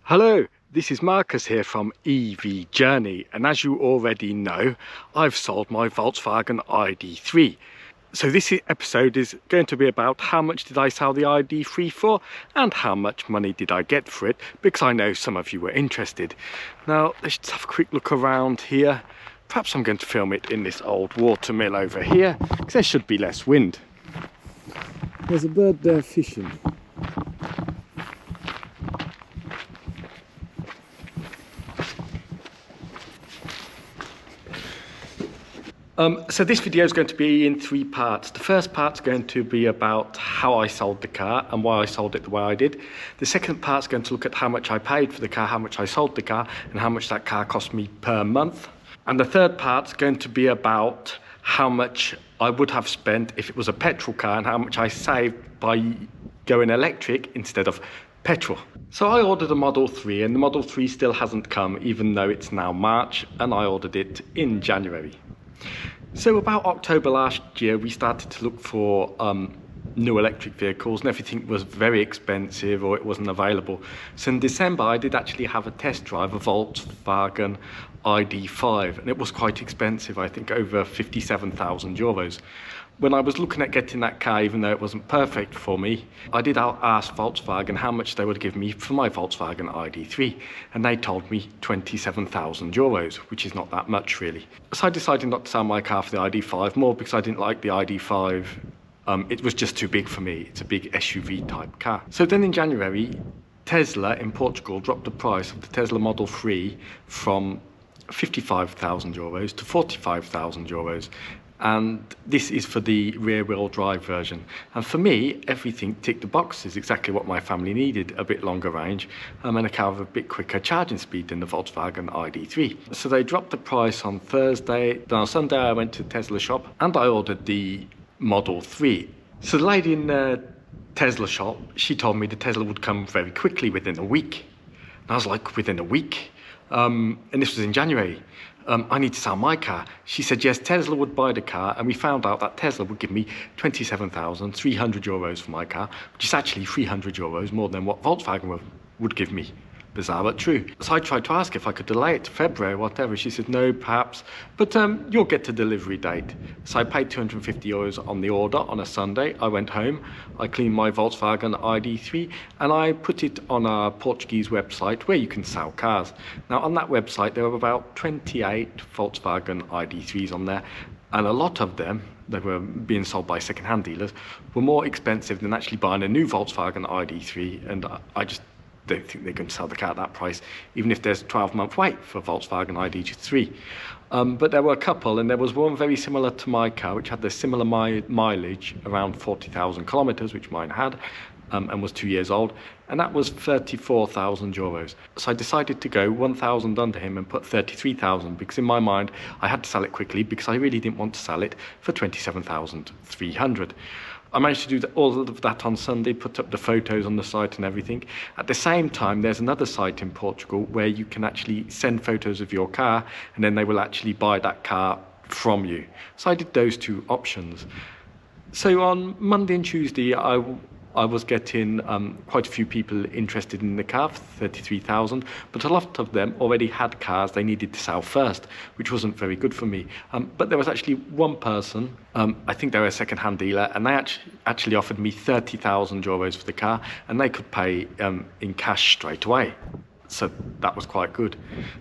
Hello, this is Marcus here from EV Journey, and as you already know, I've sold my Volkswagen ID3. So this episode is going to be about how much did I sell the ID3 for and how much money did I get for it, because I know some of you were interested. Now let's just have a quick look around here. Perhaps I'm going to film it in this old water mill over here, because there should be less wind. There's a bird there fishing. So this video is going to be in three parts. The first part's going to be about how I sold the car and why I sold it the way I did. The second part's going to look at how much I paid for the car, how much I sold the car, and how much that car cost me per month. And the third part's going to be about how much I would have spent if it was a petrol car and how much I saved by going electric instead of petrol. So I ordered a Model 3 and the Model 3 still hasn't come, even though it's now March, and I ordered it in January. So about October last year, we started to look for new electric vehicles, and everything was very expensive or it wasn't available. So in December, I did actually have a test drive, a Volkswagen ID3, and it was quite expensive, I think over 57,000 euros. When I was looking at getting that car, even though it wasn't perfect for me, I did ask Volkswagen how much they would give me for my Volkswagen ID3, and they told me 27,000 euros, which is not that much really. So I decided not to sell my car for the ID5, more because I didn't like the ID5. It was just too big for me. It's a big SUV type car. So then in January, Tesla in Portugal dropped the price of the Tesla Model 3 from 55,000 euros to 45,000 euros. And this is for the rear-wheel drive version. And for me, everything ticked the boxes, exactly what my family needed: a bit longer range and a car with a bit quicker charging speed than the Volkswagen ID3. So they dropped the price on Thursday. Then on Sunday I went to the Tesla shop and I ordered the Model 3. So the lady in the Tesla shop, she told me the Tesla would come very quickly, within a week. And I was like, within a week? And this was in January. I need to sell my car. She said, yes, Tesla would buy the car, and we found out that Tesla would give me 27,300 euros for my car, which is actually 300 euros more than what Volkswagen would give me. Bizarre but true. So I tried to ask if I could delay it to February or whatever. She said, no, perhaps, but you'll get the delivery date. So I paid 250 euros on the order on a Sunday. I went home, I cleaned my Volkswagen ID3, and I put it on a Portuguese website where you can sell cars. Now on that website, there were about 28 Volkswagen ID3s on there, and a lot of them, they were being sold by second-hand dealers, were more expensive than actually buying a new Volkswagen ID3, and I just don't think they're going to sell the car at that price, even if there's a 12-month wait for Volkswagen ID3. But there were a couple, and there was one very similar to my car, which had the similar mileage, around 40,000 kilometers, which mine had, and was 2 years old, and that was 34,000 euros. So I decided to go 1,000 under him and put 33,000, because in my mind I had to sell it quickly, because I really didn't want to sell it for 27,300. I managed to do all of that on Sunday, put up the photos on the site and everything. At the same time, there's another site in Portugal where you can actually send photos of your car, and then they will actually buy that car from you. So I did those two options. So on Monday and Tuesday, I was getting quite a few people interested in the car for 33,000, but a lot of them already had cars they needed to sell first, which wasn't very good for me. But there was actually one person, I think they were a second-hand dealer, and they actually offered me 30,000 euros for the car, and they could pay in cash straight away. So that was quite good.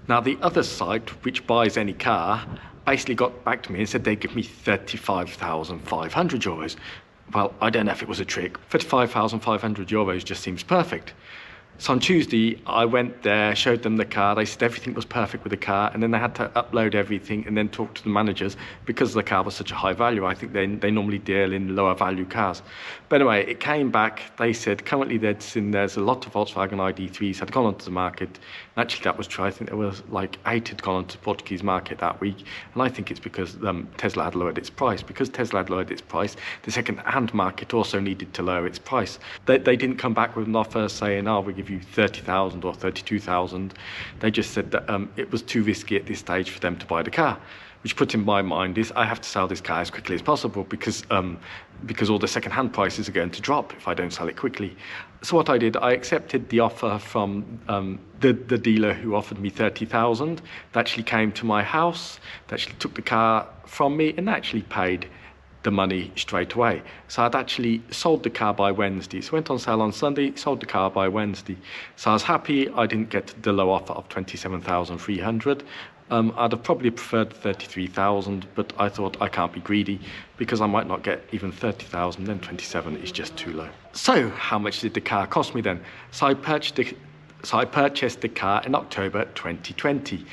Now the other site, which buys any car, basically got back to me and said they'd give me 35,500 euros. Well, I don't know if it was a trick. 35,500 euros just seems perfect. So on Tuesday, I went there, showed them the car. They said everything was perfect with the car, and then they had to upload everything and then talk to the managers, because the car was such a high value. I think they normally deal in lower value cars. But anyway, it came back. They said currently there's a lot of Volkswagen ID3s had gone onto the market. And actually, that was true. I think there was like 8 had gone onto the Portuguese market that week. And I think it's because Tesla had lowered its price. Because Tesla had lowered its price, the second-hand market also needed to lower its price. They didn't come back with an offer saying, oh, we'll give give you 30,000 or 32,000. They just said that it was too risky at this stage for them to buy the car, which put in my mind is I have to sell this car as quickly as possible because all the second-hand prices are going to drop if I don't sell it quickly. So what I did, I accepted the offer from the dealer who offered me 30,000. They actually came to my house, they actually took the car from me and actually paid the money straight away. So I'd actually sold the car by Wednesday. So went on sale on Sunday, sold the car by Wednesday. So I was happy I didn't get the low offer of 27,300. I'd have probably preferred 33,000, but I thought I can't be greedy because I might not get even 30,000, then 27 is just too low. So how much did the car cost me then? So I purchased the car in October 2020.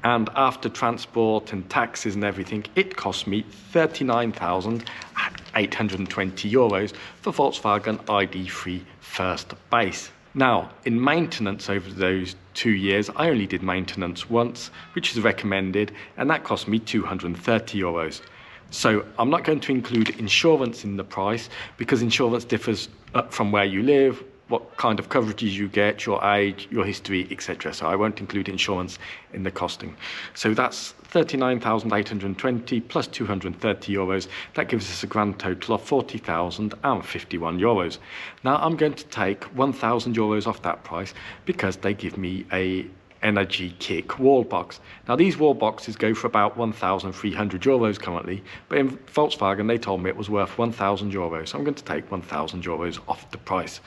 And after transport and taxes and everything, it cost me €39,820 for Volkswagen ID3 first base. Now, in maintenance over those 2 years, I only did maintenance once, which is recommended, and that cost me €230. So I'm not going to include insurance in the price because insurance differs from where you live, what kind of coverages you get, your age, your history, etc. So I won't include insurance in the costing. So that's 39,820 plus €230. That gives us a grand total of €40,051. Now I'm going to take €1,000 off that price because they give me a Energy Kick wall box. Now these wall boxes go for about €1,300 currently, but in Volkswagen they told me it was worth €1,000. So I'm going to take €1,000 off the price.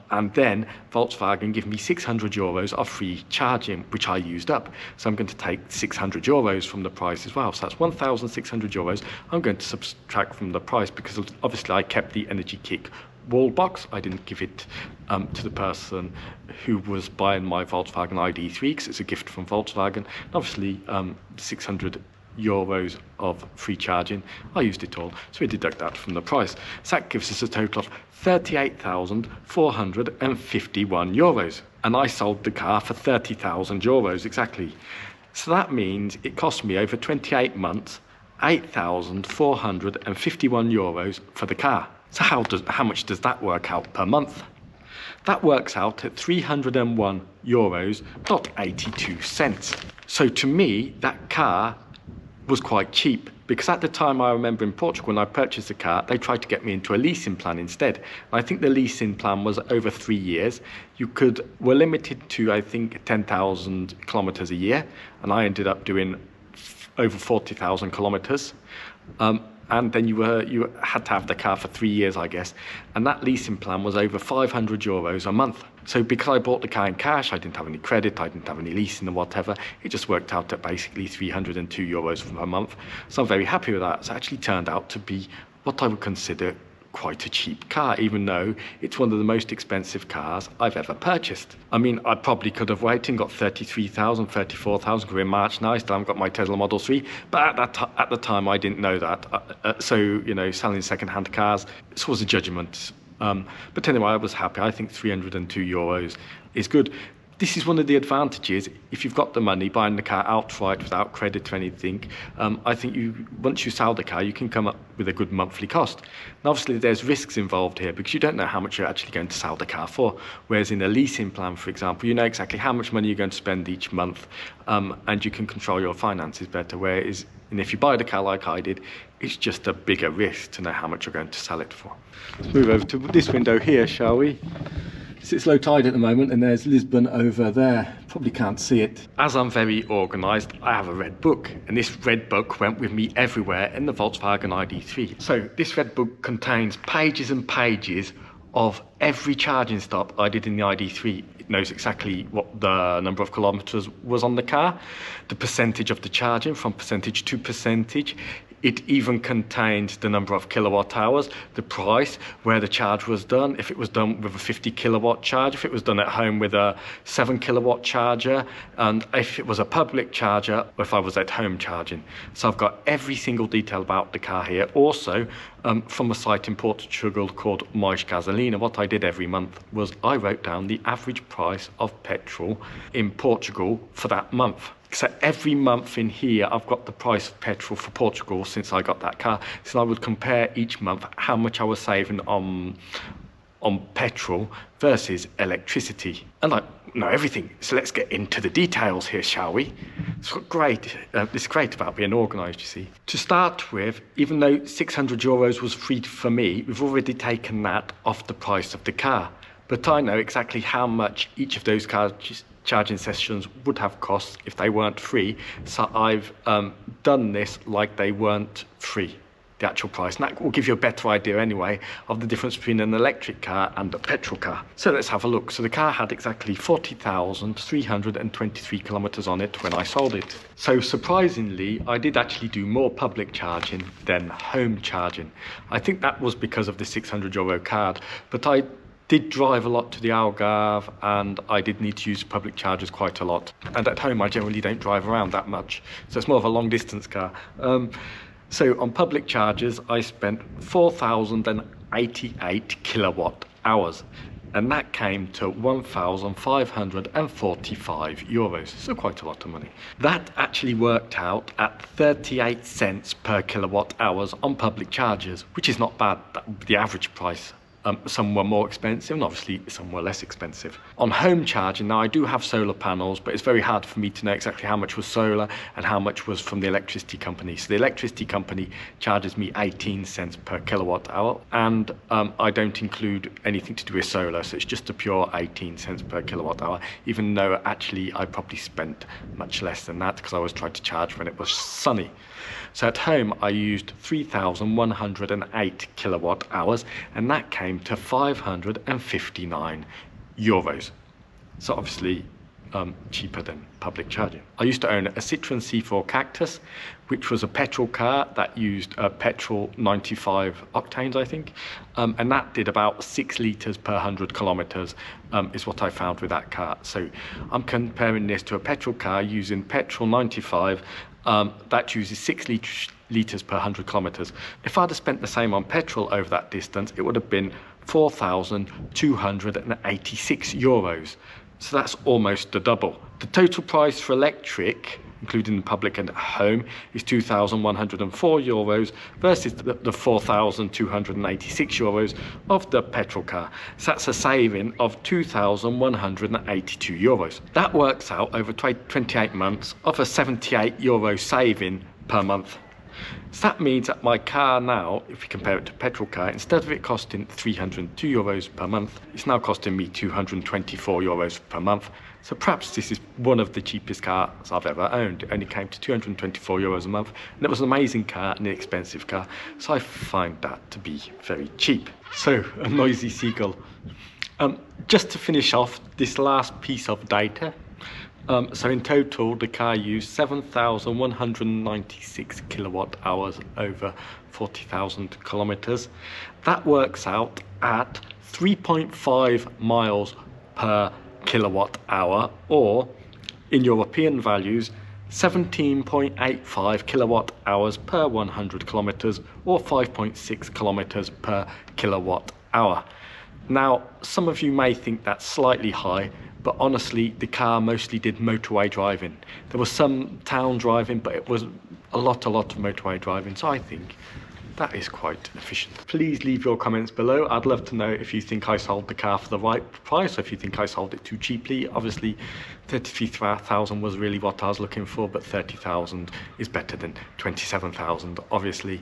And then Volkswagen give me €600 of free charging, which I used up. So I'm going to take €600 from the price as well. So that's €1,600 I'm going to subtract from the price because obviously I kept the Energy Kick wall box. I didn't give it to the person who was buying my Volkswagen ID3 because it's a gift from Volkswagen. And obviously €600 of free charging, I used it all, so we deduct that from the price. So that gives us a total of €38,451, and I sold the car for €30,000 exactly. So that means it cost me over 28 months €8,451 for the car. So how much does that work out per month? That works out at €301.82. So to me, that car was quite cheap because at the time I remember in Portugal when I purchased the car, they tried to get me into a leasing plan instead. I think the leasing plan was over 3 years. Were limited to I think 10,000 kilometers a year, and I ended up doing over 40,000 kilometers. And then you had to have the car for 3 years, I guess. And that leasing plan was over €500 a month. So because I bought the car in cash, I didn't have any credit, I didn't have any leasing or whatever, it just worked out at basically €302 per month. So I'm very happy with that. It's actually turned out to be what I would consider quite a cheap car, even though it's one of the most expensive cars I've ever purchased. I mean, I probably could have waited and got 33,000, 34,000. We're in March now, I still haven't got my Tesla Model 3, but at the time I didn't know that. So, you know, selling second-hand cars, this was a judgment. But anyway, I was happy. I think €302 is good. This is one of the advantages, if you've got the money, buying the car outright without credit or anything, I think once you sell the car, you can come up with a good monthly cost. And obviously there's risks involved here because you don't know how much you're actually going to sell the car for. Whereas in a leasing plan, for example, you know exactly how much money you're going to spend each month, and you can control your finances better. And if you buy the car like I did, it's just a bigger risk to know how much you're going to sell it for. Let's move over to this window here, shall we? It's low tide at the moment and there's Lisbon over there. Probably can't see it. As I'm very organised, I have a red book, and this red book went with me everywhere in the Volkswagen ID3. So this red book contains pages and pages of every charging stop I did in the ID3. It knows exactly what the number of kilometres was on the car, the percentage of the charging from percentage to percentage. It even contained the number of kilowatt hours, the price, where the charge was done, if it was done with a 50 kilowatt charge, if it was done at home with a 7 kilowatt charger, and if it was a public charger, or if I was at home charging. So I've got every single detail about the car here. Also, from a site in Portugal called Mais Gasolina, what I did every month was I wrote down the average price of petrol in Portugal for that month. So every month in here, I've got the price of petrol for Portugal since I got that car. So I would compare each month how much I was saving on on petrol versus electricity. And I know everything, so let's get into the details here, shall we? It's great. It's great about being organised, you see. To start with, even though €600 was free for me, we've already taken that off the price of the car. But I know exactly how much each of those charging sessions would have cost if they weren't free. So I've done this like they weren't free, the actual price. And that will give you a better idea anyway of the difference between an electric car and a petrol car. So let's have a look. So the car had exactly 40,323 kilometers on it when I sold it. So surprisingly, I did actually do more public charging than home charging. I think that was because of the €600 card, but I did drive a lot to the Algarve and I did need to use public chargers quite a lot. And at home, I generally don't drive around that much. So it's more of a long distance car. So on public chargers, I spent 4,088 kilowatt hours. And that came to €1,545. So quite a lot of money. That actually worked out at 38 cents per kilowatt hours on public chargers, which is not bad. That would be the average price. Some were more expensive and obviously some were less expensive. On home charging, now I do have solar panels, but it's very hard for me to know exactly how much was solar and how much was from the electricity company. So the electricity company charges me 18 cents per kilowatt hour, and I don't include anything to do with solar, so it's just a pure 18 cents per kilowatt hour, even though actually I probably spent much less than that because I was trying to charge when it was sunny. So at home I used 3,108 kilowatt hours, and that came to €559. So obviously cheaper than public charging. I used to own a Citroen C4 Cactus, which was a petrol car that used petrol 95 octanes, I think, and that did about 6 litres per 100 kilometres is what I found with that car. So I'm comparing this to a petrol car using petrol 95 that uses 6 litres per 100 kilometres. If I'd have spent the same on petrol over that distance, it would have been €4,286. So that's almost the double. The total price for electric, including the public and at home, is €2,104 versus the €4,286 of the petrol car. So that's a saving of €2,182. That works out over 28 months of a €78 saving per month. So that means that my car now, if you compare it to a petrol car, instead of it costing €302 per month, it's now costing me €224 per month. So perhaps this is one of the cheapest cars I've ever owned. It only came to €224 a month, and it was an amazing car, an inexpensive car. So I find that to be very cheap. So a noisy seagull. Just to finish off this last piece of data. So in total, the car used 7,196 kilowatt hours over 40,000 kilometers. That works out at 3.5 miles per kilowatt hour, or in European values, 17.85 kilowatt hours per 100 kilometers, or 5.6 kilometers per kilowatt hour. Now, some of you may think that's slightly high, but honestly, the car mostly did motorway driving. There was some town driving, but it was a lot of motorway driving, so I think that is quite efficient. Please leave your comments below. I'd love to know if you think I sold the car for the right price, or if you think I sold it too cheaply. Obviously, 33,000 was really what I was looking for, but 30,000 is better than 27,000, obviously.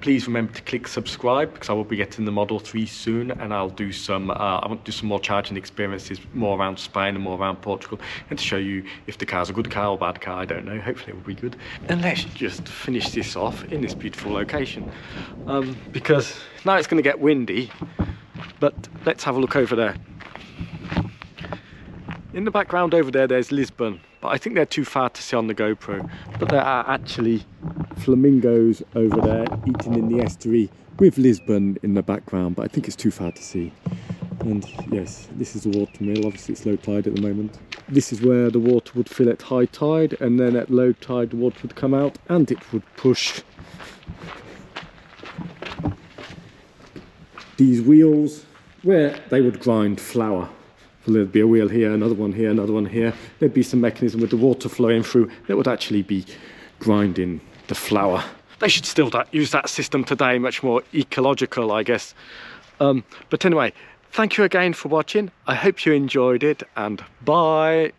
Please remember to click subscribe, because I will be getting the Model 3 soon, and I'll do some, I want to do some more charging experiences, more around Spain and more around Portugal, and to show you if the car's a good car or bad car, I don't know. Hopefully it will be good. And let's just finish this off in this beautiful location. Because now it's going to get windy, but let's have a look over there. In the background over there, there's Lisbon, but I think they're too far to see on the GoPro. But there are actually flamingos over there eating in the estuary with Lisbon in the background, but I think it's too far to see. And yes, this is the water mill. Obviously it's low tide at the moment. This is where the water would fill at high tide, and then at low tide the water would come out and it would push these wheels where they would grind flour. So there'd be a wheel here, another one here, another one here. There'd be some mechanism with the water flowing through that would actually be grinding the flour. They should still use that system today, much more ecological, I guess. But anyway, Thank you again for watching. I hope you enjoyed it, and bye.